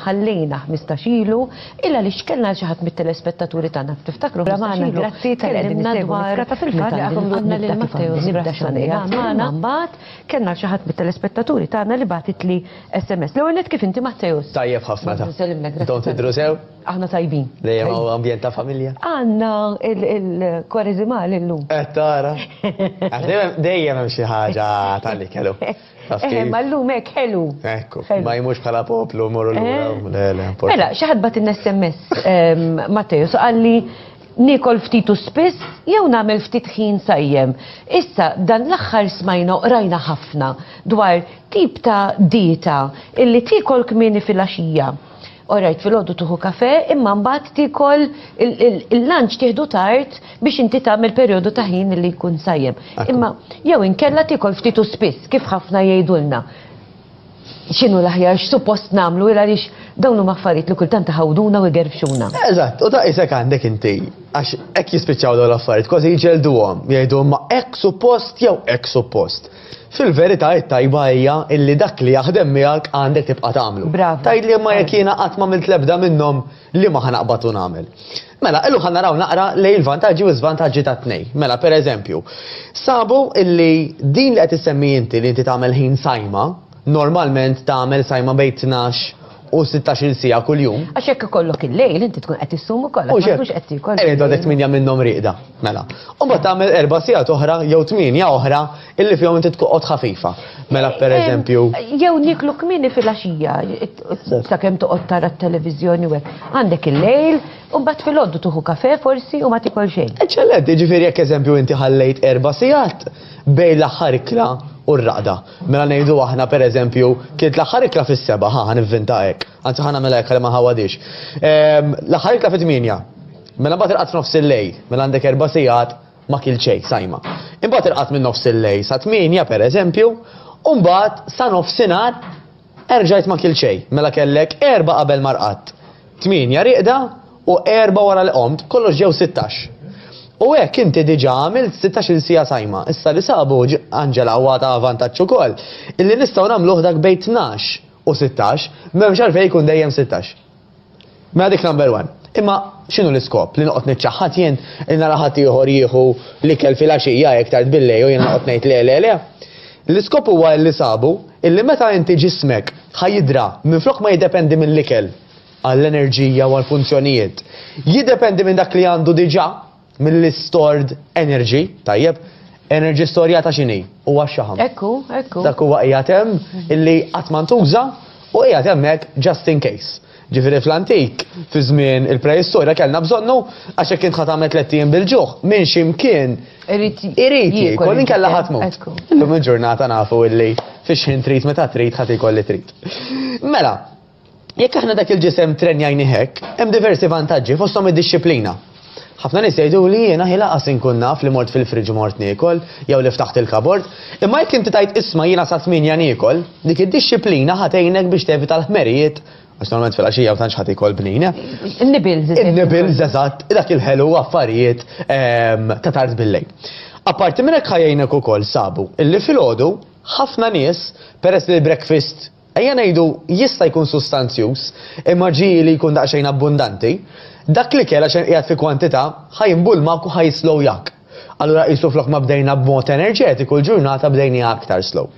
ħallejna 15 ilu illa li xkellna xi ħadd mit-telespettaturi tagħna tiftakru Bramana, grazzi tal-qegħdin dwar fil-fatt li għandna lil Matteo nibda xogħol magħna mbagħad kellna xi ħadd mit-telespettaturi tagħna li bagħtit li SMS. L-ewwel kif inti Matteo? Tajjeb ħafna ta' Intom tidru sew? Aħna tajbin. Dejjem hawn ambjent ta' familja? Għandna il-Kwareżimali llum. Tara. Dejjem hemm xi ħaġa tal-li kellu. Ma llum hekk ħelu. Ekku, ma jmux bħala poplu morru lura. Mela, xi ħadd bagħt SMS Matteo qalli nikol ftitu spiss jew nagħmel ftit ħin sajjem. Issa dan l-aħħar smajna rajna ħafna dwar tip ta' dieta illi tikol kmieni fil-għaxija. Orajt fil-għodu tuħu kafe, imma mbagħad tikol il-lunch tieħdu tard biex inti tagħmel perjodu ta' ħin li jkun sajjem. Imma jew inkella tikol ftitu spiss kif ħafna jgħidulna. X'inhu l-aħjar x'suppost nagħmlu għaliex dawn huma affarijiet li kultant ħawduna u jgerfxuna. Eżatt, u ta' isek għandek inti għax hekk jispiċċaw dawn l-affarijiet, kważi jġelduhom, jgħidu ma hekk suppost jew hekk suppost. Fil-verità it-tajba hija illi dak li jaħdem miegħek għandek tibqa' tagħmlu. Tgħidli ma jekk jiena qatt m'għamilt l-ebda minnhom li ma ħanaqbad u nagħmel. Mela, illu ħannaraw naqra lejn il-vantaġġi u żvantaġġi ta' tnejn. Mela, pereżempju, sabu illi din li qed issemmi inti li inti tagħmel ħin sajma, normalment tagħmel sajma bejn 12 u 16 sija kuljum. Għax hekk ikollok il-lejl inti tkun qed issum ukoll, ma tkunx qed tikol. Għedek 8 minnhom riqda, mela. U mbagħad tagħmel 4 sigħat oħra jew 8 oħra illi fihom inti tqgħod ħafifa. Mela pereżempju. Jew niklu kmieni fil-għaxija sakemm toqgħod tara t-televiżjoni u hekk. Għandek il-lejl u mbagħad filgħodu tuħu kafe forsi u ma tikol xejn. Eċċellenti, ġifieri jekk eżempju inti ħallejt 4 sigħat bejn l-aħħar ikla u r-raqda. Mela ngħidu aħna pereżempju kienet l-aħħar ikla fis-7 ħanivvinta hekk. Anzi ħana mela hekk li ma ħawadix. L-aħħar ikla fit-8. Mela mbagħad irqad f'nofs il-lejl, mela għandek 4 sigħat ma kil xejn sajma. Imbagħad irqad minn nofs il-lejl sa 8 pereżempju, u mbagħad sa nofsinhar erġajt ma kil xejn. Mela kellek 4 qabel ma rqadt. 8 riqda u 4 wara li qomt, kollox ġew 16. U hekk inti diġà għamilt 16 sija sajma. Issa li sabu Anġela huwa ta' vantaġġ ukoll illi nistgħu nagħmluh dak bejn 12 u 16 m'hemmx għalfejn jkun dejjem 16. Mela dik number 1. Imma x'inhu l-iskop li noqgħod niċċaħħad jien li nara ħadd ieħor jieħu l-ikel fil-għaxija jekk tard billejl u jien noqgħod ngħid le. L-iskop huwa li sabu illi meta inti ġismek ħajidra minflok ma jiddependi mill-ikel għall-enerġija u għall-funzjonijiet. Jiddependi minn dak li għandu diġà mill-stored energy, tajjeb, energy storja ta' xini, u għaxħaħam. Ekku. Dak huwa qiegħed hemm illi qatt ma ntuża u qiegħed hemmhekk just in case. Ġifieri fl-antik, fi żmien il-preistorja kellna bżonnu għax hekk int ħatamet 3 ijiem bil-ġuħ minn x'imkien irid jiekol inkella ħadd mut. Illum il-ġurnata nafu illi fix-xejn trid meta trid ħadd ikolli trid. Mela, jekk aħna dak il-ġisem trenjajni hekk, hemm diversi vantaġġi fosthom id-dixxiplina. Ħafna nies jgħidu li jiena ħilaqas inkun naf li mort fil-friġ mort niekol jew li ftaħt il-kabord, imma jekk inti tajt isma' jiena sa 8 niekol, dik id-dixxiplina ħatejnek biex tevita l-ħmerijiet, għax normalment fil-għaxija u tantx ħadd ikol bnina. In-nibils eżatt, dak il-ħelu affarijiet ta' tard bil-lejl. Apparti minn hekk ħajjejnek ukoll sabu illi filgħodu ħafna nies peress li l-breakfast ejja ngħidu jista' jkun sustanzjuż imma ġieli jkun daqsxejn abbundanti. Dak li kella xejn qiegħed fi kwantità ħajinbulmak u ħajslow jak. Allura qisu flok ma bdejna b'mod enerġetiku l-ġurnata bdejna aktar slow.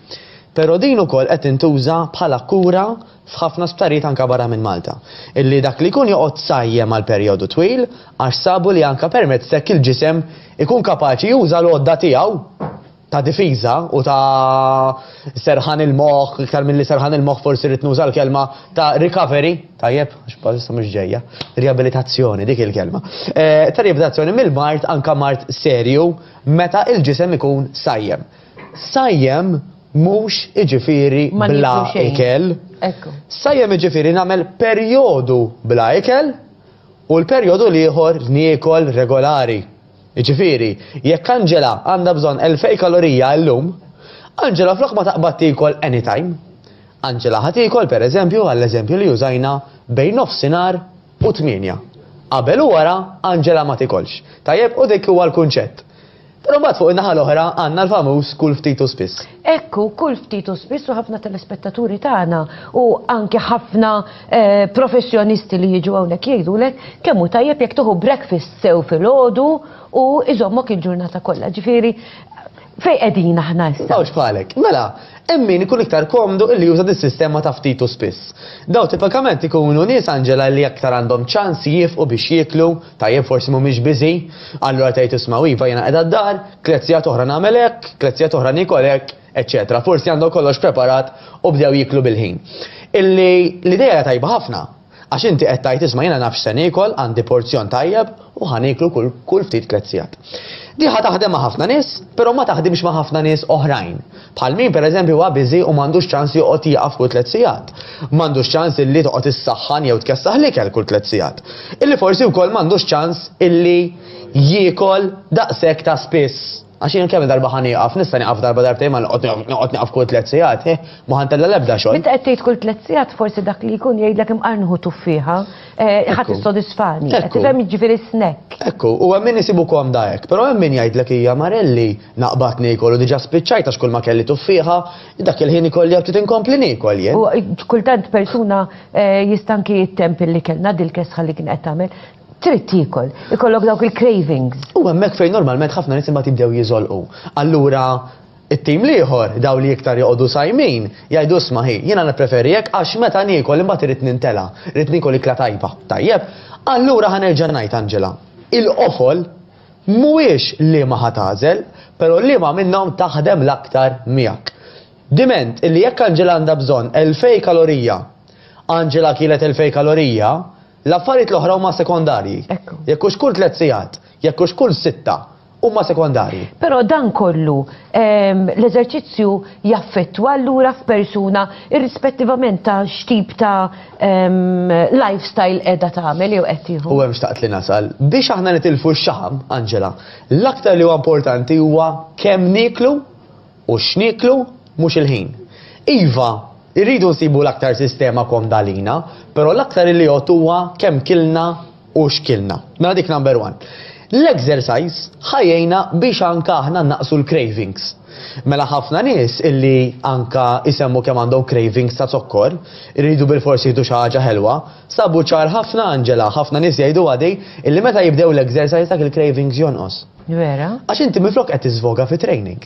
Però din ukoll qed intuża bħala kura f'ħafna sptarijiet anke barra minn Malta. Illi dak li jkun joqgħod sajjem għal perjodu twil għax sabu li anke permezz hekk il-ġisem ikun kapaċi juża l-għodda tiegħu ta' difiża u ta' serħan il-moħħ, iktar milli serħan il-moħħ forsi rid nuża l-kelma ta' recovery, tajjeb, x'bħalissa mhux ġejja, riabilitazzjoni dik il-kelma. Ta' riabilitazzjoni mill-mart anke mart serju meta il-ġisem ikun sajjem. Sajjem mhux iġifieri bla ikel. Sajjem iġifieri nagħmel perjodu bla ikel u l-perjodu ieħor niekol regolari. Iġifieri, jekk Anġela għandha bżonn 2000 kalorija llum, Anġela flok ma taqbad tikol anytime. Anġela ħad tikol pereżempju għall-eżempju li użajna bejn nofsinhar u 8. Qabel u wara Anġela ma tikolx. Tajjeb u dik huwa l-kunċett. Però mbagħad fuq in-naħa l-oħra għandna l-famuż kull ftit u spiss. Ekku, kull ftit u spiss u ħafna telespettaturi tagħna u anke ħafna professjonisti li jiġu hawnhekk jgħidulek kemm hu tajjeb jekk tieħu breakfast sew filgħodu u iżommok il-ġurnata kollha. Ġifieri fejn qegħdin aħna issa. Mawx bħalek. Mela, hemm min ikun iktar komdu illi juża dis-sistema ta' ftit u spiss. Daw tipikament ikunu nies Anġela li aktar għandhom ċans jifqu biex jieklu, tajjeb forsi mhumiex biżi, allura tgħid isma' iva jiena qiegħda d-dar, klezzjat oħra nagħmel hekk, klezzjat oħra nikol hekk, eċċetera. Forsi għandhom kollox preparat u bdew jieklu bil-ħin. L-idea hija tajba ħafna. Għax inti qed tgħid isma' jiena nafx se nikol, għandi porzjon tajjeb u ħaniklu kull ftit klezzjat. Diħa taħdem ma' ħafna nies, però ma taħdimx ma' ħafna nies oħrajn. Bħal min pereżempju huwa biżi u m'għandux ċans joqgħod jieqaf kull tliet sigħat. M'għandux ċans illi toqgħod issaħħan jew tkessaħ l-ikel kull tliet sigħat. Illi forsi wkoll m'għandux ċans illi jiekol daqshekk ta' spiss. Għax jien kemm darba ħan nieqaf, nista' nieqaf darba darbtejn ma noqgħod nieqaf kull tliet sigħat, ma ħantella l-ebda xogħol. Meta qed tgħid kull tliet sigħat forsi dak li jkun jgħidlek imqarnħu tuffieħa, ħadd issodisfani, qed tifhem jiġifieri snack. Ekku, u hemm min isibu komda hekk, però hemm min jgħidlek hija Marelli naqbad niekol u diġà spiċċajt għax kull ma kelli tuffieħa, dak il-ħin ikolli ftit inkompli niekol jien. U kultant persuna jista' anke jittemp li kellna dil-kesħa li kien qed tagħmel. Trid tiekol, ikollok dawk il-cravings. U hemmhekk fejn normalment ħafna nies imbagħad jibdew jiżolqu. Allura it-tim liħor daw li iktar joqogħdu sajmin jgħidu isma' ħi, jiena nippreferi hekk għax meta niekol imbagħad irid nintela, irid niekol ikla tajba. Tajjeb, allura ħanerġa' ngħid Anġela. Il-qofol mhuwiex li ma ħatażel, però li ma minnhom taħdem l-aktar miegħek. Diment illi jekk Anġela għandha bżonn 2000 kalorija, Anġela kielet 2000 kalorija, l-affarijiet l-oħra huma sekondarji. Jekk hux kull 3 sigħat, jekk hux kull 6 huma sekondarji. Però dan kollu l-eżerċizzju jaffettwa allura f'persuna irrispettivament ta' x'tip ta' lifestyle qiegħda tagħmel jew qed tieħu. U hemm xtaqt li nasal biex aħna nitilfu x-xaħam, Anġela, l-aktar li huwa importanti huwa kemm nieklu u x'nieklu mhux il-ħin. Iva, irridu nsibu l-aktar sistema komdalina, però l-aktar li jgħod huwa kemm kilna u x'kilna. Mela dik number 1. L-exercise ħajjejna biex anka aħna naqsu l-cravings. Mela ħafna nies illi anka isemmu kemm għandhom cravings ta' zokkor, irridu bil-forsi jieħdu xi ħaġa ħelwa, sabu ċar ħafna Anġela, ħafna nies jgħidu għadej illi meta jibdew l-exercise dak il-cravings jonqos. Vera? Għax inti minflok qed tiżvoga fi training.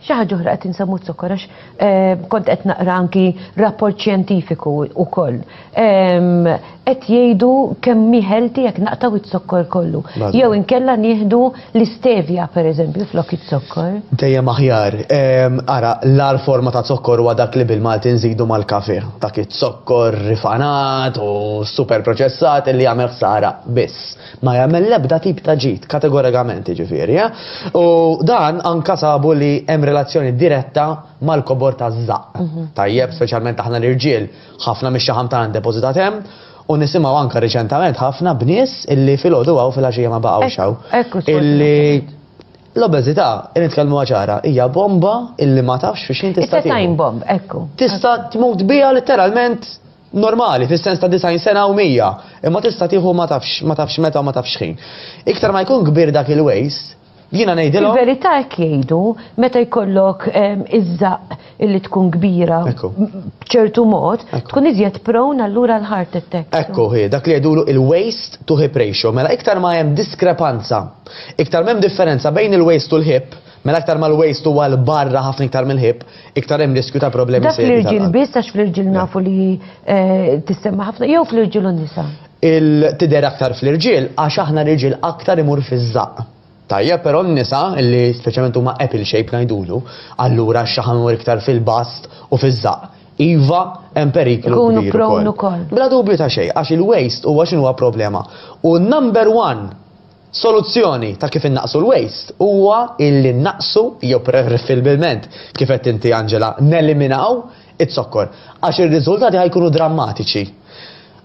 Xi ħaġa oħra qed insemmu t-sokkor għax kont qed naqra anki rapport xjentifiku wkoll. Qed jgħidu kemm healthy jekk naqtaw it-sokkor kollu. Jew inkella nieħdu l-istevja pereżempju flok it-sokkor. Dejjem aħjar. Ara, l-ar forma ta' zokkor huwa dak li bil-Malti nżidu mal-kafe. Dak it-zokkor rifanat u super proċessat li jagħmel ħsara biss. Ma jagħmel l-ebda tip ta' ġid, kategorikament ġifieri. U dan anka sabu li hemm relazzjoni diretta mal-kobor ta' żaq. Tajjeb, speċjalment aħna l-irġiel, ħafna mix-xaħam tagħna depożitat hemm, u nisimgħu anka riċentament ħafna bnies illi fil-għodu għaw fil-għaxija ma baqgħux illi l-obeżità, nitkellmu ċara, hija bomba illi ma tafx fiex tista' time bomb, ekku. Tista' tmut biha letteralment normali, fis-sens ta' 90 sena u 100, imma tista' tieħu ma tafx meta u ma tafx ħin. Iktar ma jkun kbir dak il-waste, jiena ngħidilhom. Il-verità hekk jgħidu meta jkollok iż-żaq illi tkun kbira b'ċertu mod, tkun iżjed prone allura l-heart attack. Ekku dak li jgħidulu il-waist to hip ratio, mela iktar ma hemm diskrepanza, iktar m'hemm differenza bejn il-waist u l-hip, mela aktar mal-waist huwa l-barra ħafna iktar mill-hip, iktar hemm riskju ta' problemi serji. Dak fl-irġiel biss għax fl-irġiel nafu li tissemma ħafna jew fl-irġiel u nisa. Tidher aktar fl-irġiel għax aħna l-irġiel aktar imur fiż-żaq. Tajjeb, però n-nisa li speċjalment huma apple shape ngħidulu, allura x-xaħam imur iktar fil-bast u fiż-żaq. Iva hemm periklu kbir ukoll. Bla dubju ta' xejn, għax il-waste huwa x'inhuwa problema. U number 1 soluzzjoni ta' kif innaqsu l-waste huwa illi naqsu jew preferibilment kif qed inti Anġela neliminaw it-sokkor għax ir-riżultati ħajkunu drammatiċi.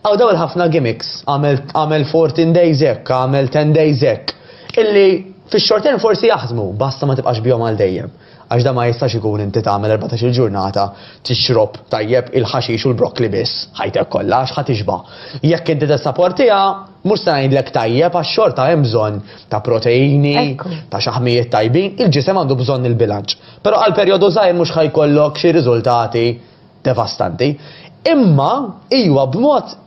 Aw daw ħafna gimmicks, għamel 14 days hekk, għamel 10 days hekk, illi Fix-xorten forsi jaħdmu, basta ma tibqax bihom għal dejjem. Għax da ma jistax ikun inti tagħmel 14 il-ġurnata tixrob tajjeb il-ħaxix u l-brokli biss. Ħajtek kollha għax ħatixba'. Jekk inti tissapportiha, mhux se ngħidlek tajjeb għax-xorta hemm bżonn ta' proteini, ta' xaħmijiet tajbin, il-ġisem għandu bżonn il-bilanċ. Però għal perjodu żgħir mhux ħajkollok xi riżultati devastanti. Imma iwa b'mod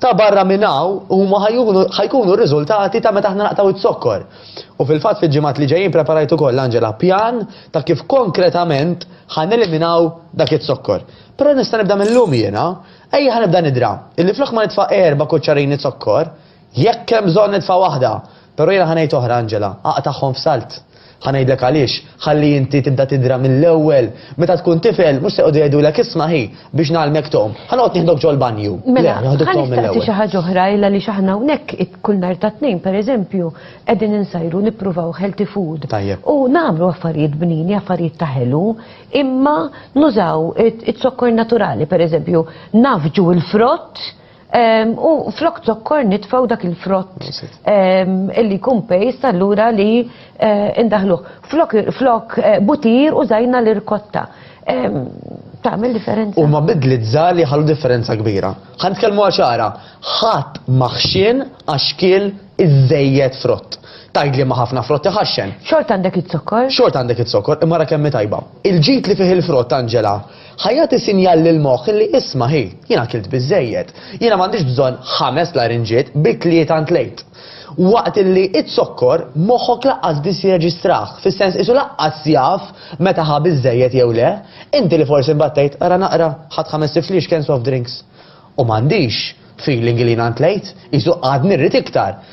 ta' barra minnaw huma ħajkunu r-riżultati ta' meta aħna naqtaw it-sokkor. U fil-fatt fil-ġimgħat li ġejjin preparajt ukoll Angela pjan ta' kif konkretament ħaneliminaw dak it-sokkor. Però nista' nibda mill-lum jiena, ejja ħanibda nidra. Illi flok ma nitfa' 4 kuċċarini sokkor, jekk hemm bżonn nitfa' waħda. Però jiena ħanejt oħra Angela, aqtaħħom f'salt. ħanajdlek għaliex, ħalli inti tibda tidra mill-ewwel, meta tkun tifel, mhux se qogħdu jgħidulek isma' ħi biex nagħlmek tom. Ħanoqgħod nieħdok ġol banju. Mela, ħanistaqsi xi ħaġa oħra illa li x'aħna hawnhekk kull nhar ta' tnejn pereżempju qegħdin insajru nippruvaw healthy food. U nagħmlu affarijiet bnini, affarijiet ta' ħelu, imma nużaw it-sokkor naturali, pereżempju nafġu il-frott. U flok zokkor nitfaw dak il-frott illi jkun paste allura li indaħluh. Flok butir użajna l-irkotta. Tagħmel differenza. U ma bidlit żgħar li ħallu differenza kbira. Ħa nitkellmu ċara, ħadd maħxien għax kiel iż-żejjed frott. Tajd li ma ħafna frott iħaxxen. Xort għandek it-sokkor? Xort għandek it-sokkor, imma ra kemm tajba. Il-ġid li fih il-frott Angela, ħajjati sinjal lil-moħħ li isma' ħi, jiena kilt biżejjed. Jiena m'għandix bżonn 5 larinġiet bi 3 tlejt. Waqt li it-sokkor moħħok laqqas biss jirreġistrah, fis-sens isu laqqas jaf meta ħa biżejjed jew le, inti li forsi mbattejt ara naqra ħadd 5 tiflix kien soft drinks. U m'għandix feeling li tlejt, isu għad nirrid iktar.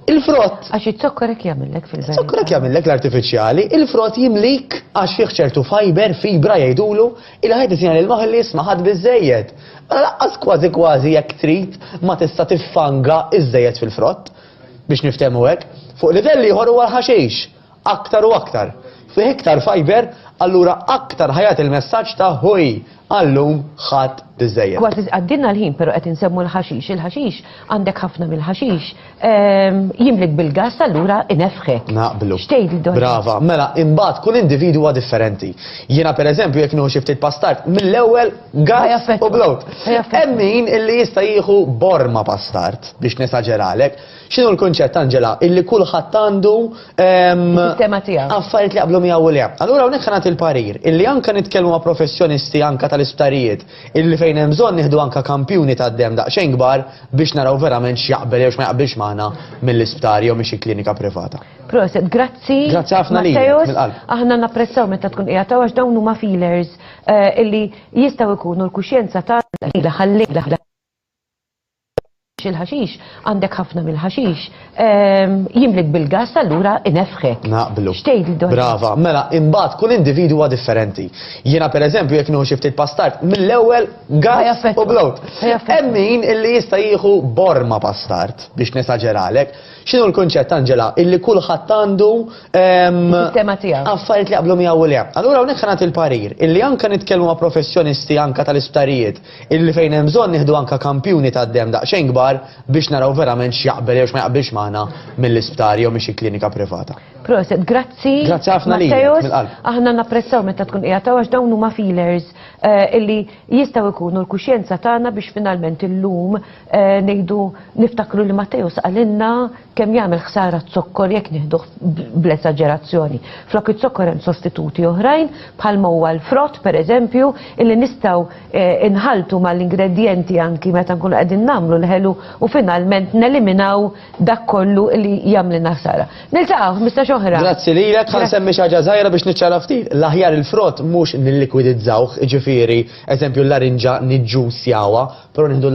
Il-frott. Għax it-sokkor hekk jagħmellek fil-verità. Il-sokkor hekk jagħmellek l-artifiċjali, il-frott jimlik għax fih ċertu fiber, fibra jgħidulu, il-ħajt isinjal il-moħħ li jisma' ħadd biżejjed. Laqqas kważi jekk trid ma tista' tiffanga iż-żejjed fil-frott biex niftehmu hekk. Fuq livelli ieħor huwa ħaxix, aktar u aktar. Fih iktar fiber, allura aktar ħajat il-messaġġ ta' ħuj għallum ħadd biżejjed. Kważi għaddinna l-ħin, però qed insemmu l-ħaxix. Il-ħaxix għandek ħafna mill-ħaxix jimlik bil-gas allura inefħek. Naqblu. Xtejdi dwar. Brava, mela imbagħad kull individwa differenti. Jiena pereżempju jekk nieħu xi ftit pastart, mill-ewwel gas u blowt. Hemm min illi jista' jieħu borma pastart biex nesaġeralek. X'inhu l-kunċett Angela illi kulħadd għandu sistema tiegħu. Affarijiet li qablu miegħu le. Allura hawnhekk ħanat il-parir illi anke nitkellmu ma' professjonisti anke tal-isptarijiet illi fejn hemm bżonn nieħdu anke kampjuni tad-dem daqsxejn kbar biex naraw verament x'jaqbel jew x'ma jaqbilx magħna mill-isptar jew minn xi klinika privata. Proset, grazzi. Grazzi ħafna lilek mill-qalb. Aħna napprezzaw meta tkun qiegħed għax dawn huma feelers illi jistgħu jkunu l-kuxjenza tagħna ħallejla il-ħaxix, għandek ħafna mill-ħaxix, jimlik bil-gas allura inefħek. Naqblu. Xtejdi dwar. Brava, mela imbagħad kull individwa differenti. Jiena pereżempju jekk nieħu xi ftit pastart, mill-ewwel gas u blowt. Hemm min illi jista' jieħu borma pastart biex nesaġeralek. X'inhu l-kunċett Angela illi kulħadd għandu sistema tiegħu. Affarijiet li qablu miegħu le. Allura hawnhekk ħanat il-parir illi anke nitkellmu ma' professjonisti anke tal-isptarijiet illi fejn hemm bżonn nieħdu anke kampjuni tad-dem daqsxejn kbar biex naraw verament x'jaqbel jew x'ma jaqbilx magħna mill-isptar jew minn xi klinika privata. Proset, grazzi. Grazzi ħafna lilek mill-qalb. Aħna napprezzaw meta tkun qiegħed għax dawn huma feelers illi jistgħu jkunu l-kuxjenza tagħna biex finalment illum ngħidu niftakru li Matteo saqalilna kemm jagħmel ħsara t-sokkor jekk nieħduh bl-esaġerazzjoni. Flok it-sokkor hemm sostituti oħrajn bħalma huwa l-frott pereżempju illi nistgħu inħaltu mal-ingredjenti anki meta nkunu qegħdin nagħmlu l-ħelu u finalment neliminaw dak kollu li jagħmlilna ħsara. Niltaqgħu Mr. Xoħra. Grazzi lilek, ħansemmi xi ħaġa żgħira biex niċċara ftit. L-aħjar il-frott mhux nillikwidizzawh, ġifieri, eżempju l-larinġa niġġusjawha, però nieħdu